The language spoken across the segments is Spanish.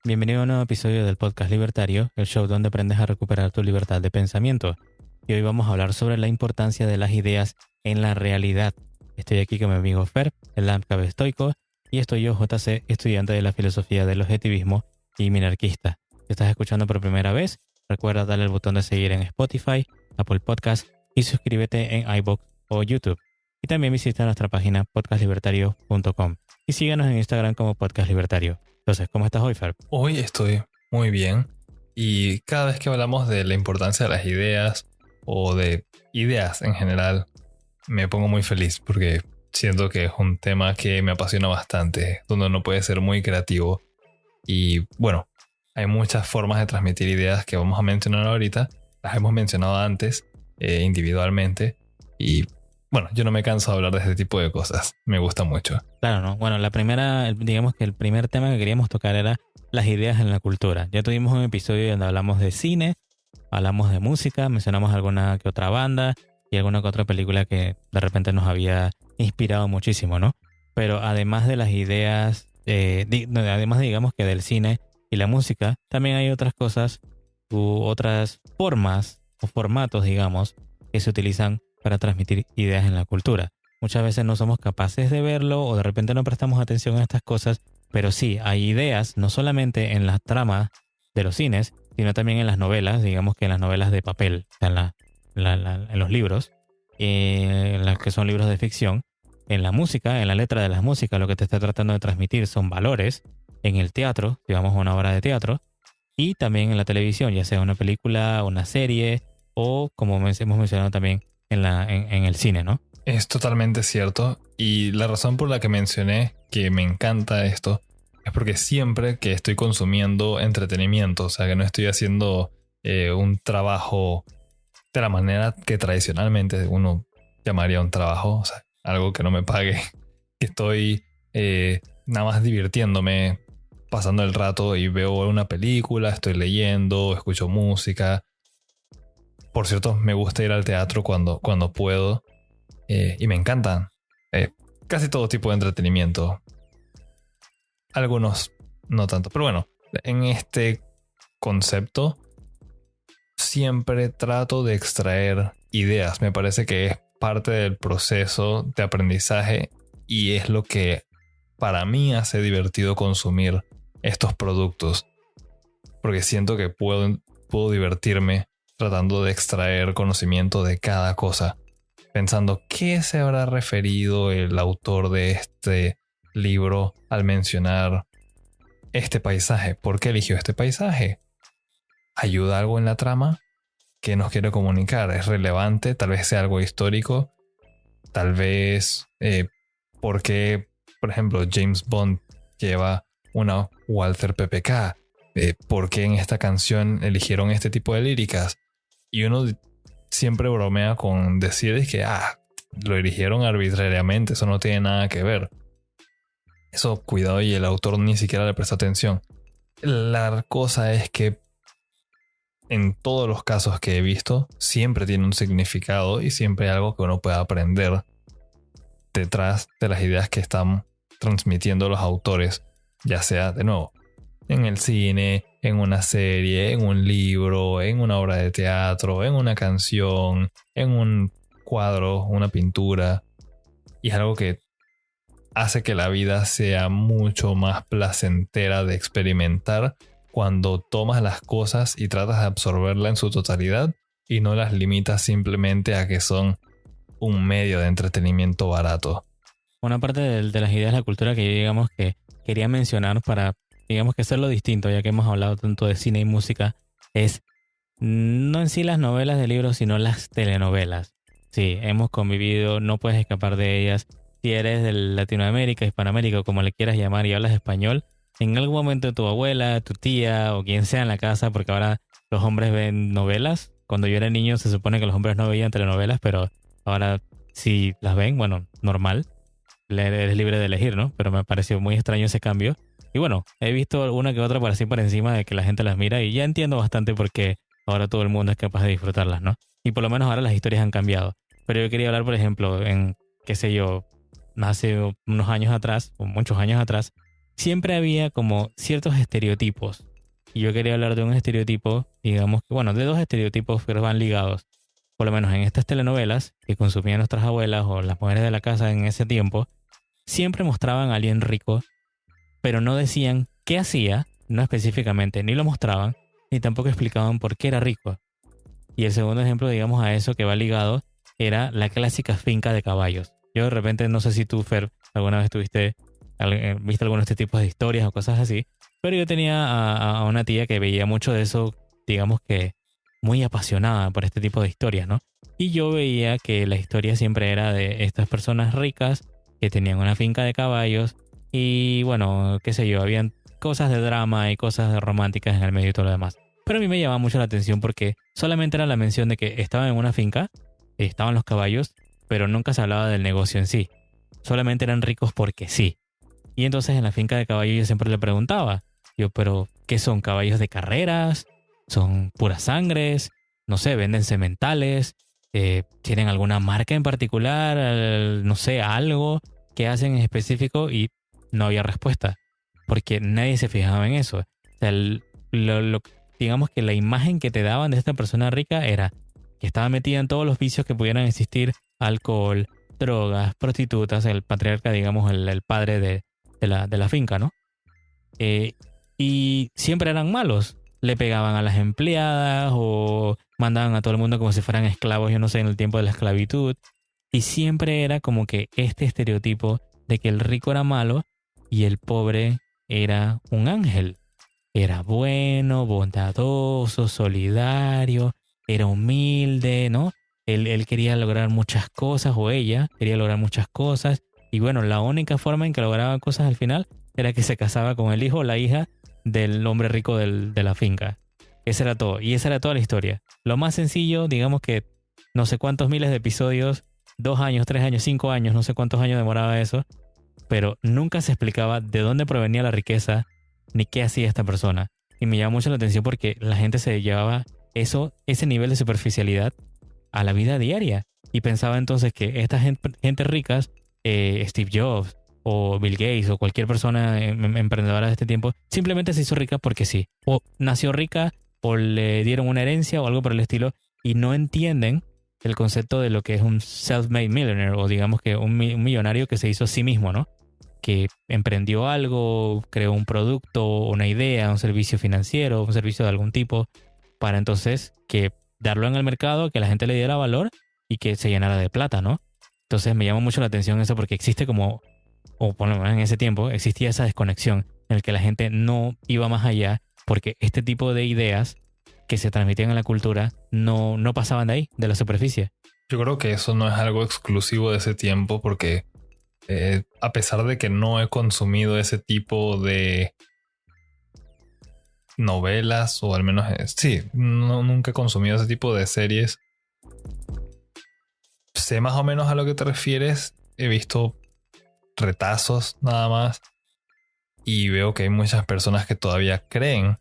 Bienvenido a un nuevo episodio del Podcast Libertario, el show donde aprendes a recuperar tu libertad de pensamiento. Y hoy vamos a hablar sobre la importancia de las ideas en la realidad. Estoy aquí con mi amigo Fer, el AMCAB estoico, y estoy yo, JC, estudiante de la filosofía del objetivismo y minarquista. Si estás escuchando por primera vez, recuerda darle al botón de seguir en Spotify, Apple Podcast y suscríbete en iVoox o YouTube. Y también visita nuestra página podcastlibertario.com y síganos en Instagram como Podcast Libertario. Entonces, ¿cómo estás hoy, Fer? Hoy estoy muy bien y cada vez que hablamos de la importancia de las ideas o de ideas en general, me pongo muy feliz porque siento que es un tema que me apasiona bastante, donde uno puede ser muy creativo y bueno, hay muchas formas de transmitir ideas que vamos a mencionar ahorita, las hemos mencionado antes individualmente y bueno, yo no me canso de hablar de este tipo de cosas, me gusta mucho. Claro, ¿no? Bueno, digamos que el primer tema que queríamos tocar era las ideas en la cultura. Ya tuvimos un episodio donde hablamos de cine, hablamos de música, mencionamos alguna que otra banda y alguna que otra película que de repente nos había inspirado muchísimo, ¿no? Pero además de las ideas, además digamos que del cine y la música, también hay otras cosas u otras formas o formatos, digamos, que se utilizan para transmitir ideas en la cultura. Muchas veces no somos capaces de verlo o de repente no prestamos atención a estas cosas, pero sí, hay ideas no solamente en las tramas de los cines, sino también en las novelas, digamos que en las novelas de papel, o sea, en los libros, en las que son libros de ficción, en la música, en la letra de las músicas, lo que te está tratando de transmitir son valores, en el teatro, si vamos a una obra de teatro, y también en la televisión, ya sea una película, una serie, o como hemos mencionado también en el cine, ¿no? Es totalmente cierto y la razón por la que mencioné que me encanta esto es porque siempre que estoy consumiendo entretenimiento, o sea que no estoy haciendo un trabajo de la manera que tradicionalmente uno llamaría un trabajo, o sea, algo que no me pague, que estoy nada más divirtiéndome, pasando el rato y veo una película, estoy leyendo, escucho música. Por cierto, me gusta ir al teatro cuando puedo y me encantan casi todo tipo de entretenimiento. Algunos no tanto, pero bueno, en este concepto siempre trato de extraer ideas. Me parece que es parte del proceso de aprendizaje y es lo que para mí hace divertido consumir estos productos. Porque siento que puedo divertirme tratando de extraer conocimiento de cada cosa, pensando qué se habrá referido el autor de este libro al mencionar este paisaje. ¿Por qué eligió este paisaje? ¿Ayuda algo en la trama? ¿Qué nos quiere comunicar? ¿Es relevante? Tal vez sea algo histórico. Tal vez ¿por qué, por ejemplo, James Bond lleva una Walther PPK? ¿Por qué en esta canción eligieron este tipo de líricas? Y uno siempre bromea con decir que lo eligieron arbitrariamente, eso no tiene nada que ver. Eso, cuidado, y el autor ni siquiera le presta atención. La cosa es que en todos los casos que he visto, siempre tiene un significado y siempre hay algo que uno puede aprender detrás de las ideas que están transmitiendo los autores, ya sea, de nuevo, en el cine, en una serie, en un libro, en una obra de teatro, en una canción, en un cuadro, una pintura. Y es algo que hace que la vida sea mucho más placentera de experimentar cuando tomas las cosas y tratas de absorberla en su totalidad y no las limitas simplemente a que son un medio de entretenimiento barato. Una parte de las ideas de la cultura que yo digamos que quería mencionar para, digamos que hacerlo distinto, ya que hemos hablado tanto de cine y música, es no en sí las novelas de libros, sino las telenovelas. Sí, hemos convivido, no puedes escapar de ellas. Si eres de Latinoamérica, Hispanoamérica o como le quieras llamar y hablas español, en algún momento tu abuela, tu tía o quien sea en la casa, porque ahora los hombres ven novelas. Cuando yo era niño se supone que los hombres no veían telenovelas, pero ahora si las ven, bueno, normal. Eres libre de elegir, ¿no? Pero me pareció muy extraño ese cambio. Y bueno, he visto una que otra por así por encima de que la gente las mira y ya entiendo bastante por qué ahora todo el mundo es capaz de disfrutarlas, ¿no? Y por lo menos ahora las historias han cambiado. Pero yo quería hablar, por ejemplo, en, qué sé yo, hace unos años atrás, o muchos años atrás, siempre había como ciertos estereotipos. Y yo quería hablar de un estereotipo, digamos, que, bueno, de dos estereotipos que van ligados. Por lo menos en estas telenovelas que consumían nuestras abuelas o las mujeres de la casa en ese tiempo, siempre mostraban a alguien rico, pero no decían qué hacía, no específicamente, ni lo mostraban, ni tampoco explicaban por qué era rico. Y el segundo ejemplo, digamos, a eso que va ligado, era la clásica finca de caballos. Yo de repente, no sé si tú, Fer, alguna vez viste alguno de este tipo de historias o cosas así, pero yo tenía a una tía que veía mucho de eso, digamos que muy apasionada por este tipo de historias, ¿no? Y yo veía que la historia siempre era de estas personas ricas que tenían una finca de caballos y bueno, qué sé yo, habían cosas de drama y cosas románticas en el medio y todo lo demás. Pero a mí me llamaba mucho la atención porque solamente era la mención de que estaban en una finca, estaban los caballos, pero nunca se hablaba del negocio en sí. Solamente eran ricos porque sí. Y entonces en la finca de caballos yo siempre le preguntaba, yo, pero ¿qué son? ¿Caballos de carreras? ¿Son puras sangres? No sé, ¿venden sementales? ¿Tienen alguna marca en particular? No sé, algo que hacen en específico, y no había respuesta, porque nadie se fijaba en eso. O sea, digamos que la imagen que te daban de esta persona rica era que estaba metida en todos los vicios que pudieran existir: alcohol, drogas, prostitutas, el patriarca, digamos, el padre de la finca, ¿no? Y siempre eran malos. Le pegaban a las empleadas o mandaban a todo el mundo como si fueran esclavos, yo no sé, en el tiempo de la esclavitud. Y siempre era como que este estereotipo de que el rico era malo y el pobre era un ángel. Era bueno, bondadoso, solidario, era humilde, ¿no? Él quería lograr muchas cosas, o ella quería lograr muchas cosas. Y bueno, la única forma en que lograba cosas al final era que se casaba con el hijo o la hija del hombre rico de la finca. Ese era todo. Y esa era toda la historia. Lo más sencillo, digamos que no sé cuántos miles de episodios, 2 años, 3 años, 5 años, no sé cuántos años demoraba eso, pero nunca se explicaba de dónde provenía la riqueza ni qué hacía esta persona. Y me llama mucho la atención porque la gente se llevaba ese nivel de superficialidad a la vida diaria. Y pensaba entonces que esta gente ricas, Steve Jobs o Bill Gates o cualquier persona emprendedora de este tiempo, simplemente se hizo rica porque sí. O nació rica o le dieron una herencia o algo por el estilo, y no entienden el concepto de lo que es un self-made millionaire, o digamos que un millonario que se hizo a sí mismo, ¿no? Que emprendió algo, creó un producto, una idea, un servicio financiero, un servicio de algún tipo, para entonces que darlo en el mercado, que la gente le diera valor y que se llenara de plata, ¿no? Entonces me llama mucho la atención eso porque existe como, o por lo menos en ese tiempo, existía esa desconexión en el que la gente no iba más allá porque este tipo de ideas que se transmitían en la cultura no pasaban de ahí, de la superficie. Yo creo que eso no es algo exclusivo de ese tiempo porque a pesar de que no he consumido ese tipo de novelas, o al menos sí, nunca he consumido ese tipo de series, sé más o menos a lo que te refieres. He visto retazos nada más y veo que hay muchas personas que todavía creen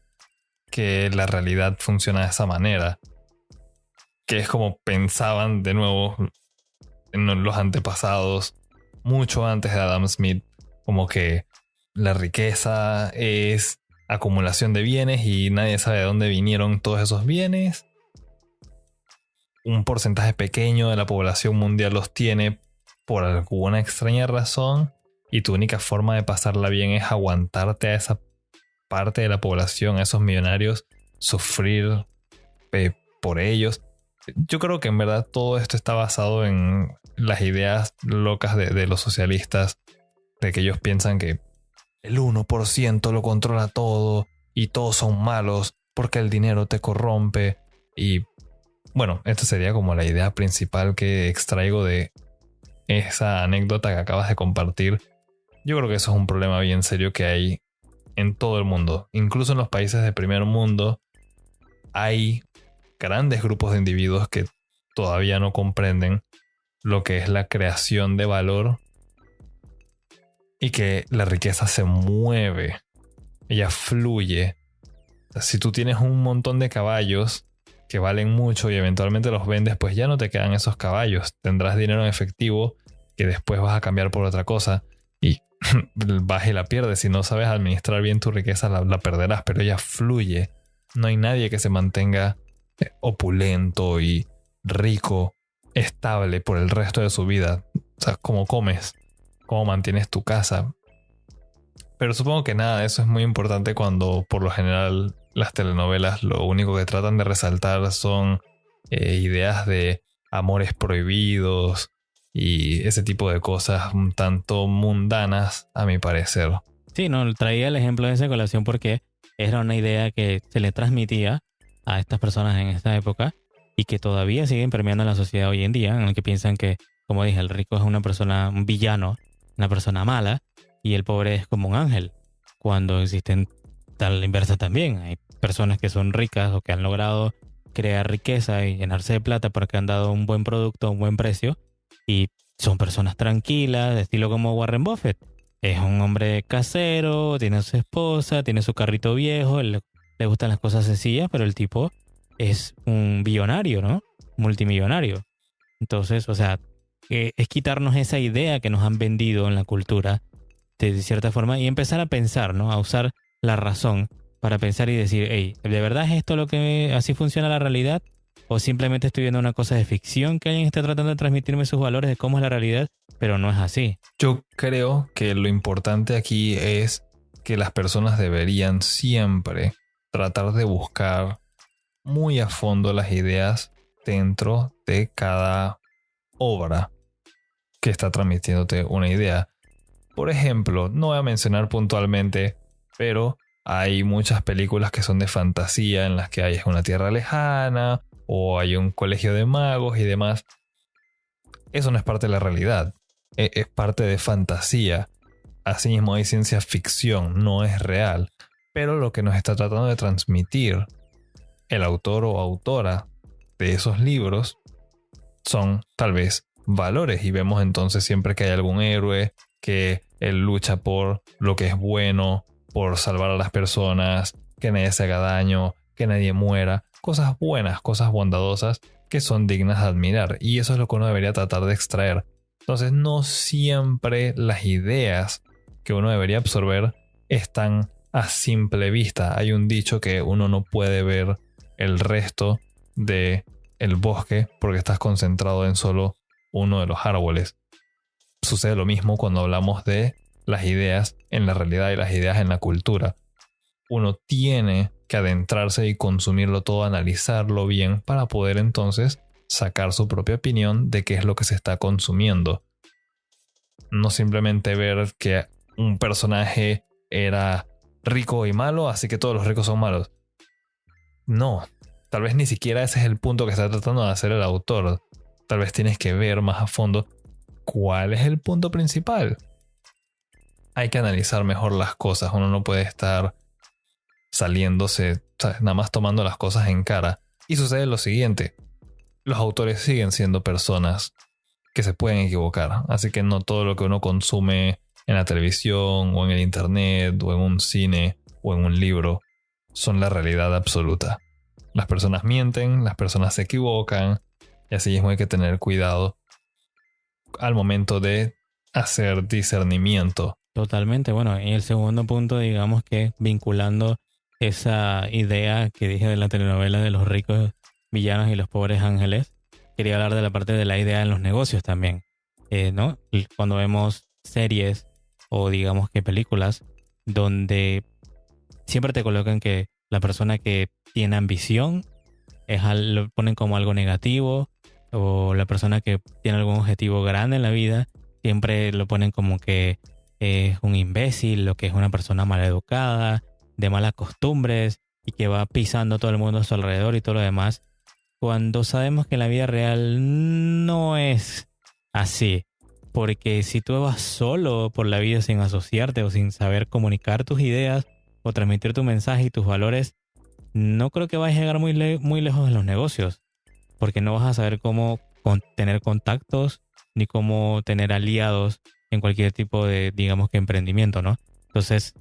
que la realidad funciona de esa manera, que es como pensaban de nuevo en los antepasados, mucho antes de Adam Smith, como que la riqueza es acumulación de bienes y nadie sabe de dónde vinieron todos esos bienes. Un porcentaje pequeño de la población mundial los tiene por alguna extraña razón y tu única forma de pasarla bien es aguantarte a esa parte de la población, a esos millonarios, sufrir por ellos. Yo creo que en verdad todo esto está basado en las ideas locas de los socialistas, de que ellos piensan que el 1% lo controla todo y todos son malos porque el dinero te corrompe. Y bueno, esta sería como la idea principal que extraigo de esa anécdota que acabas de compartir. Yo creo que eso es un problema bien serio que hay en todo el mundo. Incluso en los países de primer mundo hay grandes grupos de individuos que todavía no comprenden lo que es la creación de valor y que la riqueza se mueve, ella fluye. Si tú tienes un montón de caballos que valen mucho y eventualmente los vendes, pues ya no te quedan esos caballos. Tendrás dinero en efectivo que después vas a cambiar por otra cosa. Y vas y la pierdes. Si no sabes administrar bien tu riqueza, la perderás, pero ella fluye. No hay nadie que se mantenga opulento y rico, estable por el resto de su vida. O sea, cómo comes, cómo mantienes tu casa. Pero supongo que nada de eso es muy importante cuando por lo general las telenovelas lo único que tratan de resaltar son ideas de amores prohibidos y ese tipo de cosas un tanto mundanas, a mi parecer. Sí, no, traía el ejemplo de esa colación porque era una idea que se le transmitía a estas personas en esta época y que todavía siguen permeando en la sociedad hoy en día, en el que piensan que, como dije, el rico es una persona, un villano, una persona mala, y el pobre es como un ángel, cuando existen tal inversa también. Hay personas que son ricas o que han logrado crear riqueza y llenarse de plata porque han dado un buen producto a un buen precio y son personas tranquilas, de estilo como Warren Buffett. Es un hombre casero, tiene a su esposa, tiene su carrito viejo, le gustan las cosas sencillas, pero el tipo es un billonario, ¿no? Multimillonario. Entonces, o sea, es quitarnos esa idea que nos han vendido en la cultura de cierta forma y empezar a pensar, ¿no? A usar la razón para pensar y decir, hey, ¿de verdad es esto lo que así funciona la realidad? ¿O simplemente estoy viendo una cosa de ficción que alguien está tratando de transmitirme sus valores de cómo es la realidad, pero no es así? Yo creo que lo importante aquí es que las personas deberían siempre tratar de buscar muy a fondo las ideas dentro de cada obra que está transmitiéndote una idea. Por ejemplo, no voy a mencionar puntualmente, pero hay muchas películas que son de fantasía en las que hay una tierra lejana o hay un colegio de magos y demás. Eso no es parte de la realidad, es parte de fantasía. Asimismo hay ciencia ficción, no es real, pero lo que nos está tratando de transmitir el autor o autora de esos libros son tal vez valores, y vemos entonces siempre que hay algún héroe que él lucha por lo que es bueno, por salvar a las personas, que nadie se haga daño, que nadie muera, cosas buenas, cosas bondadosas que son dignas de admirar, y eso es lo que uno debería tratar de extraer. Entonces no siempre las ideas que uno debería absorber están a simple vista. Hay un dicho que uno no puede ver el resto de el bosque porque estás concentrado en solo uno de los árboles. Sucede lo mismo cuando hablamos de las ideas en la realidad y las ideas en la cultura. Uno tiene que adentrarse y consumirlo todo, analizarlo bien para poder entonces sacar su propia opinión de qué es lo que se está consumiendo. No simplemente ver que un personaje era rico y malo, así que todos los ricos son malos. No, tal vez ni siquiera ese es el punto que está tratando de hacer el autor. Tal vez tienes que ver más a fondo cuál es el punto principal. Hay que analizar mejor las cosas. Uno no puede estar saliéndose, ¿sabes?, nada más tomando las cosas en cara. Y sucede lo siguiente: los autores siguen siendo personas que se pueden equivocar. Así que no todo lo que uno consume en la televisión o en el internet o en un cine o en un libro son la realidad absoluta. Las personas mienten, las personas se equivocan, y así mismo hay que tener cuidado al momento de hacer discernimiento. Totalmente. Bueno, y el segundo punto, digamos que vinculando esa idea que dije de la telenovela de los ricos villanos y los pobres ángeles, quería hablar de la parte de la idea en los negocios también, ¿no? Y cuando vemos series o digamos que películas donde siempre te colocan que la persona que tiene ambición lo ponen como algo negativo, o la persona que tiene algún objetivo grande en la vida siempre lo ponen como que es un imbécil, lo que es una persona maleducada, de malas costumbres y que va pisando a todo el mundo a su alrededor y todo lo demás, cuando sabemos que en la vida real no es así. Porque si tú vas solo por la vida sin asociarte o sin saber comunicar tus ideas o transmitir tu mensaje y tus valores, no creo que vayas a llegar muy lejos en los negocios, porque no vas a saber cómo tener contactos ni cómo tener aliados en cualquier tipo de, digamos que emprendimiento, ¿no? Entonces,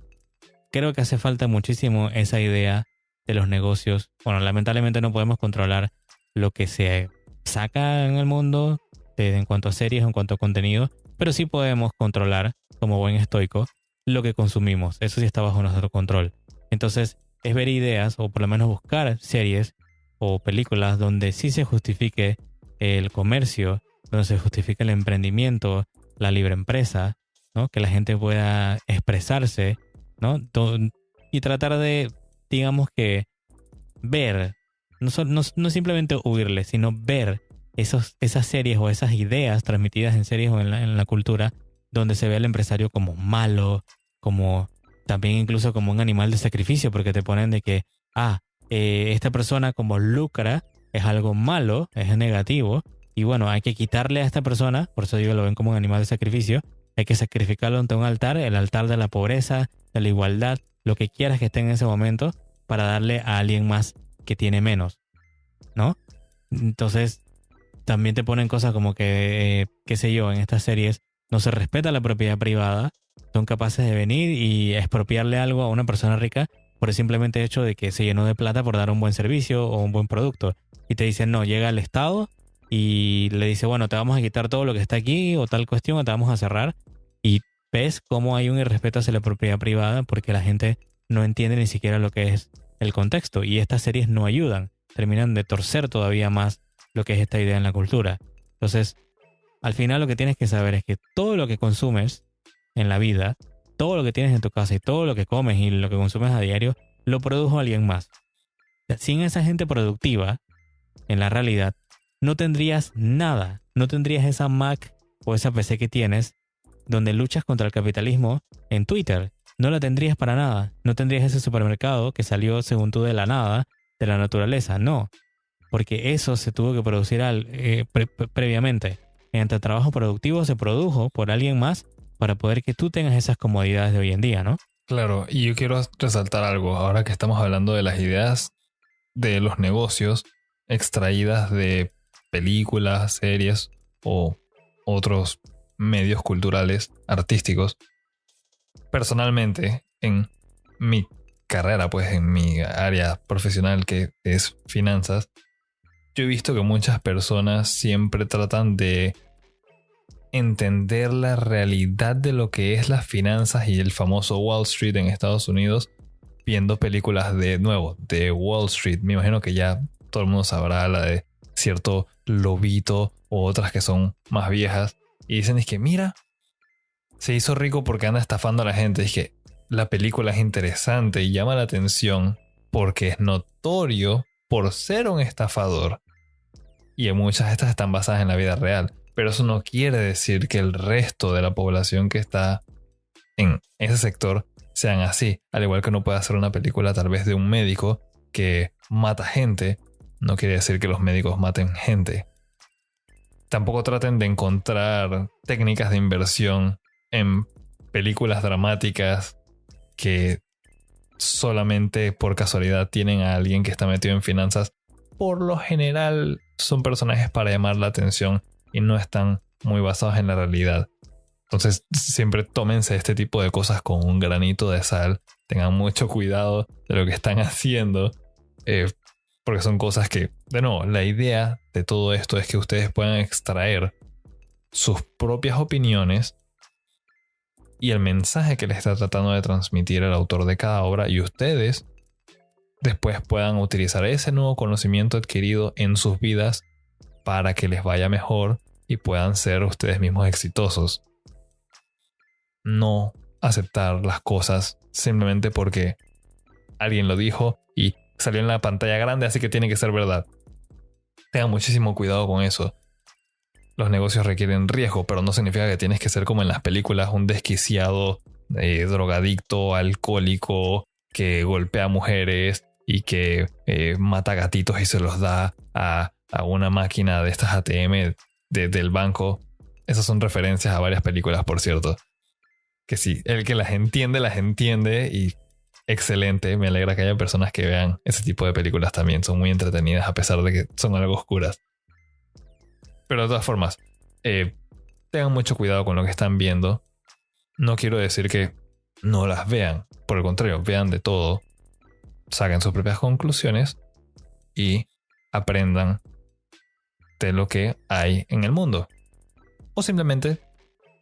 creo que hace falta muchísimo esa idea de los negocios. Bueno, lamentablemente no podemos controlar lo que se saca en el mundo en cuanto a series, en cuanto a contenido, pero sí podemos controlar como buen estoico, lo que consumimos. Eso sí está bajo nuestro control. Entonces, es ver ideas o por lo menos buscar series o películas donde sí se justifique el comercio, donde se justifique el emprendimiento, la libre empresa, ¿no? Que la gente pueda expresarse, ¿no? Y tratar de, digamos que, ver, no simplemente huirle, sino ver esas series o esas ideas transmitidas en series o en la cultura, donde se ve al empresario como malo, como también incluso como un animal de sacrificio, porque te ponen de que, esta persona como lucra es algo malo, es negativo, y bueno, hay que quitarle a esta persona, por eso digo, lo ven como un animal de sacrificio, hay que sacrificarlo ante un altar, el altar de la pobreza, de la igualdad, lo que quieras que esté en ese momento, para darle a alguien más que tiene menos, ¿no? Entonces, también te ponen cosas como que, qué sé yo, en estas series no se respeta la propiedad privada, son capaces de venir y expropiarle algo a una persona rica por el simplemente hecho de que se llenó de plata por dar un buen servicio o un buen producto. Y te dicen, no, llega el Estado y le dice, bueno, te vamos a quitar todo lo que está aquí o tal cuestión o te vamos a cerrar. Y ves cómo hay un irrespeto hacia la propiedad privada porque la gente no entiende ni siquiera lo que es el contexto. Y estas series no ayudan, terminan de torcer todavía más lo que es esta idea en la cultura. Entonces, al final lo que tienes que saber es que todo lo que consumes en la vida, todo lo que tienes en tu casa y todo lo que comes y lo que consumes a diario, lo produjo alguien más. Sin esa gente productiva, en la realidad, no tendrías nada, no tendrías esa Mac o esa PC que tienes donde luchas contra el capitalismo en Twitter. No la tendrías para nada. No tendrías ese supermercado que salió según tú de la nada, de la naturaleza. No, porque eso se tuvo que producir previamente. Mediante el trabajo productivo se produjo por alguien más para poder que tú tengas esas comodidades de hoy en día, ¿no? Claro, y yo quiero resaltar algo, ahora que estamos hablando de las ideas de los negocios extraídas de películas, series o otros medios culturales, artísticos. Personalmente, en mi carrera, pues en mi área profesional que es finanzas, yo he visto que muchas personas siempre tratan de entender la realidad de lo que es las finanzas y el famoso Wall Street en Estados Unidos viendo películas de nuevo, de Wall Street. Me imagino que ya todo el mundo sabrá la de cierto lobito o otras que son más viejas. Y dicen, es que mira, se hizo rico porque anda estafando a la gente. Es que la película es interesante y llama la atención porque es notorio por ser un estafador. Y muchas de estas están basadas en la vida real. Pero eso no quiere decir que el resto de la población que está en ese sector sean así. Al igual que uno puede hacer una película tal vez de un médico que mata gente, no quiere decir que los médicos maten gente. Tampoco traten de encontrar técnicas de inversión en películas dramáticas que solamente por casualidad tienen a alguien que está metido en finanzas. Por lo general son personajes para llamar la atención y no están muy basados en la realidad. Entonces siempre tómense este tipo de cosas con un granito de sal. Tengan mucho cuidado de lo que están haciendo. Porque son cosas que, de nuevo, la idea de todo esto es que ustedes puedan extraer sus propias opiniones y el mensaje que les está tratando de transmitir el autor de cada obra, y ustedes después puedan utilizar ese nuevo conocimiento adquirido en sus vidas para que les vaya mejor y puedan ser ustedes mismos exitosos. No aceptar las cosas simplemente porque alguien lo dijo y salió en la pantalla grande, así que tiene que ser verdad. Tengan muchísimo cuidado con eso. Los negocios requieren riesgo, pero no significa que tienes que ser como en las películas, un desquiciado, drogadicto, alcohólico, que golpea mujeres y que mata gatitos y se los da a una máquina de estas ATM del banco. Esas son referencias a varias películas, por cierto. Que sí, el que las entiende y excelente. Me alegra que haya personas que vean ese tipo de películas también. Son muy entretenidas a pesar de que son algo oscuras. Pero de todas formas, tengan mucho cuidado con lo que están viendo. No quiero decir que no las vean. Por el contrario, vean de todo. Saquen sus propias conclusiones y aprendan de lo que hay en el mundo. O simplemente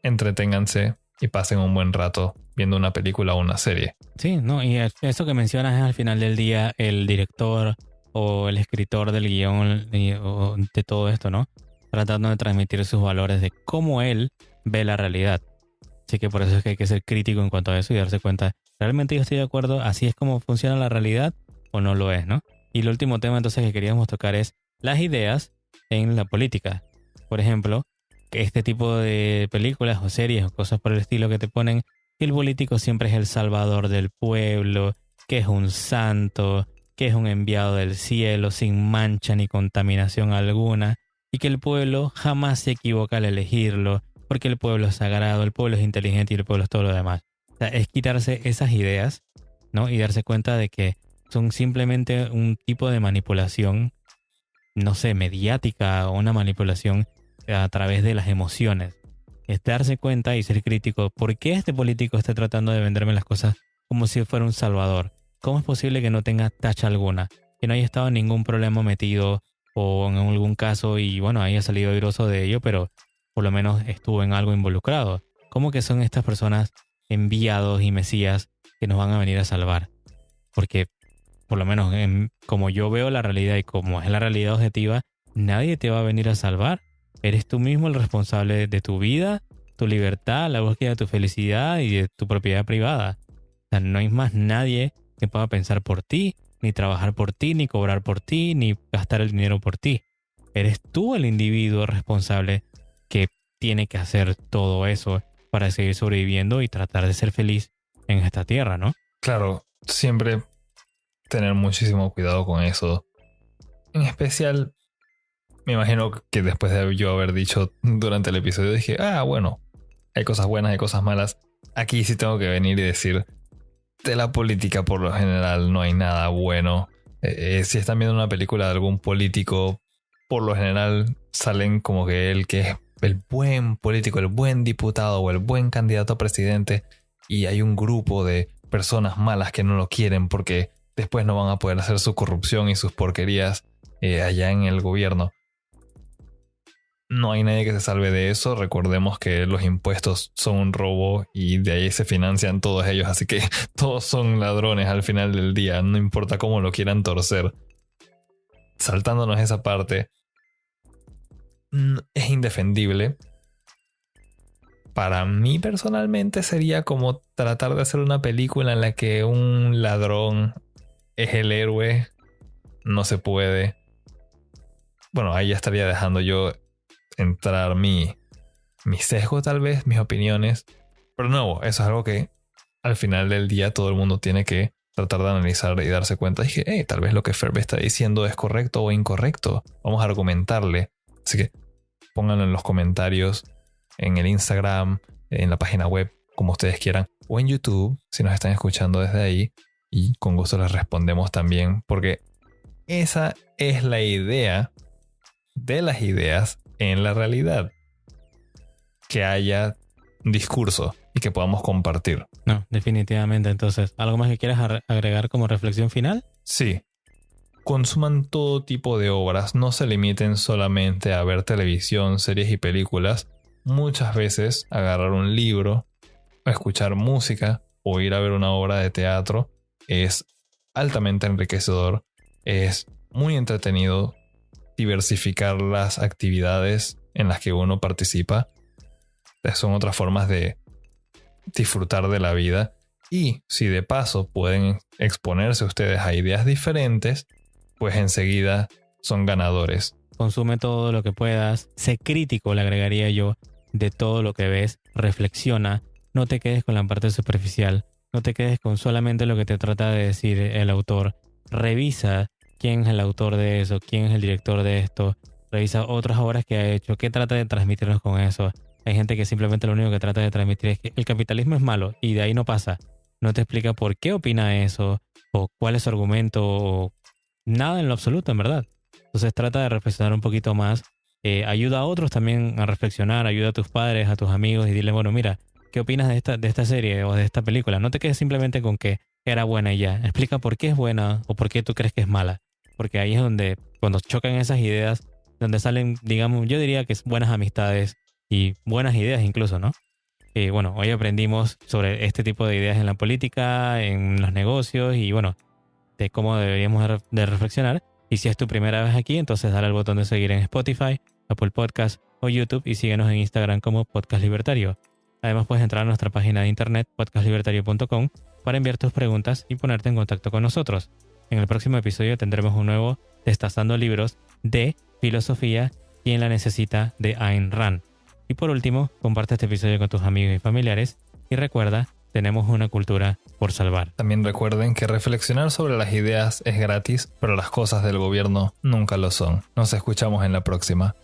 entreténganse y pasen un buen rato viendo una película o una serie. Sí, no, y eso que mencionas es al final del día el director o el escritor del guión o de todo esto, ¿no? Tratando de transmitir sus valores de cómo él ve la realidad. Así que por eso es que hay que ser crítico en cuanto a eso y darse cuenta, ¿realmente yo estoy de acuerdo? ¿Así es como funciona la realidad o no lo es, no? Y el último tema entonces que queríamos tocar es las ideas en la política. Por ejemplo, que este tipo de películas o series o cosas por el estilo que te ponen que el político siempre es el salvador del pueblo, que es un santo, que es un enviado del cielo sin mancha ni contaminación alguna, y que el pueblo jamás se equivoca al elegirlo, porque el pueblo es sagrado, el pueblo es inteligente y el pueblo es todo lo demás. O sea, es quitarse esas ideas, ¿no? Y darse cuenta de que son simplemente un tipo de manipulación, no sé, mediática o una manipulación a través de las emociones. Es darse cuenta y ser crítico. ¿Por qué este político está tratando de venderme las cosas como si fuera un salvador? ¿Cómo es posible que no tenga tacha alguna? Que no haya estado en ningún problema metido o en algún caso y bueno, haya salido airoso de ello, pero por lo menos estuvo en algo involucrado. ¿Cómo que son estas personas enviados y mesías que nos van a venir a salvar? Porque por lo menos como yo veo la realidad y como es la realidad objetiva, nadie te va a venir a salvar. Eres tú mismo el responsable de tu vida, tu libertad, la búsqueda de tu felicidad y de tu propiedad privada. O sea, no hay más nadie que pueda pensar por ti, ni trabajar por ti, ni cobrar por ti, ni gastar el dinero por ti. Eres tú el individuo responsable que tiene que hacer todo eso para seguir sobreviviendo y tratar de ser feliz en esta tierra, ¿no? Claro, siempre tener muchísimo cuidado con eso. En especial, me imagino que después de yo haber dicho durante el episodio, dije, bueno, hay cosas buenas, hay cosas malas. Aquí sí tengo que venir y decir, de la política por lo general no hay nada bueno. Si están viendo una película de algún político, por lo general salen como que él que es el buen político, el buen diputado o el buen candidato a presidente, y hay un grupo de personas malas que no lo quieren porque después no van a poder hacer su corrupción y sus porquerías allá en el gobierno. No hay nadie que se salve de eso. Recordemos que los impuestos son un robo y de ahí se financian todos ellos. Así que todos son ladrones al final del día. No importa cómo lo quieran torcer. Saltándonos esa parte, es indefendible. Para mí personalmente sería como tratar de hacer una película en la que un ladrón es el héroe. No se puede. Bueno, ahí ya estaría dejando yo entrar mi sesgo tal vez, mis opiniones. Pero no, eso es algo que al final del día todo el mundo tiene que tratar de analizar y darse cuenta. Dije, tal vez lo que Ferb está diciendo es correcto o incorrecto. Vamos a argumentarle. Así que pónganlo en los comentarios, en el Instagram, en la página web, como ustedes quieran. O en YouTube, si nos están escuchando desde ahí. Y con gusto les respondemos también. Porque esa es la idea de las ideas en la realidad. Que haya un discurso y que podamos compartir. No, definitivamente. Entonces, ¿algo más que quieras agregar como reflexión final? Sí. Consuman todo tipo de obras. No se limiten solamente a ver televisión, series y películas. Muchas veces agarrar un libro, escuchar música o ir a ver una obra de teatro es altamente enriquecedor. Es muy entretenido diversificar las actividades en las que uno participa. Son otras formas de disfrutar de la vida. Y si de paso pueden exponerse ustedes a ideas diferentes, pues enseguida son ganadores. Consume todo lo que puedas. Sé crítico, le agregaría yo, de todo lo que ves. Reflexiona. No te quedes con la parte superficial. No te quedes con solamente lo que te trata de decir el autor. Revisa quién es el autor de eso, quién es el director de esto. Revisa otras obras que ha hecho, qué trata de transmitirnos con eso. Hay gente que simplemente lo único que trata de transmitir es que el capitalismo es malo y de ahí no pasa. No te explica por qué opina eso o cuál es su argumento o nada en lo absoluto, en verdad. Entonces trata de reflexionar un poquito más. Ayuda a otros también a reflexionar, ayuda a tus padres, a tus amigos y dile, bueno, mira, ¿qué opinas de esta serie o de esta película? No te quedes simplemente con que era buena y ya. Explica por qué es buena o por qué tú crees que es mala. Porque ahí es donde, cuando chocan esas ideas, donde salen, digamos, yo diría que es buenas amistades y buenas ideas incluso, ¿no? Bueno, hoy aprendimos sobre este tipo de ideas en la política, en los negocios y bueno, de cómo deberíamos de reflexionar. Y si es tu primera vez aquí, entonces dale al botón de seguir en Spotify, Apple Podcast o YouTube y síguenos en Instagram como Podcast Libertario. Además puedes entrar a nuestra página de internet podcastlibertario.com para enviar tus preguntas y ponerte en contacto con nosotros. En el próximo episodio tendremos un nuevo Destazando libros de filosofía, quien la necesita, de Ayn Rand. Y por último, comparte este episodio con tus amigos y familiares y recuerda, tenemos una cultura por salvar. También recuerden que reflexionar sobre las ideas es gratis, pero las cosas del gobierno nunca lo son. Nos escuchamos en la próxima.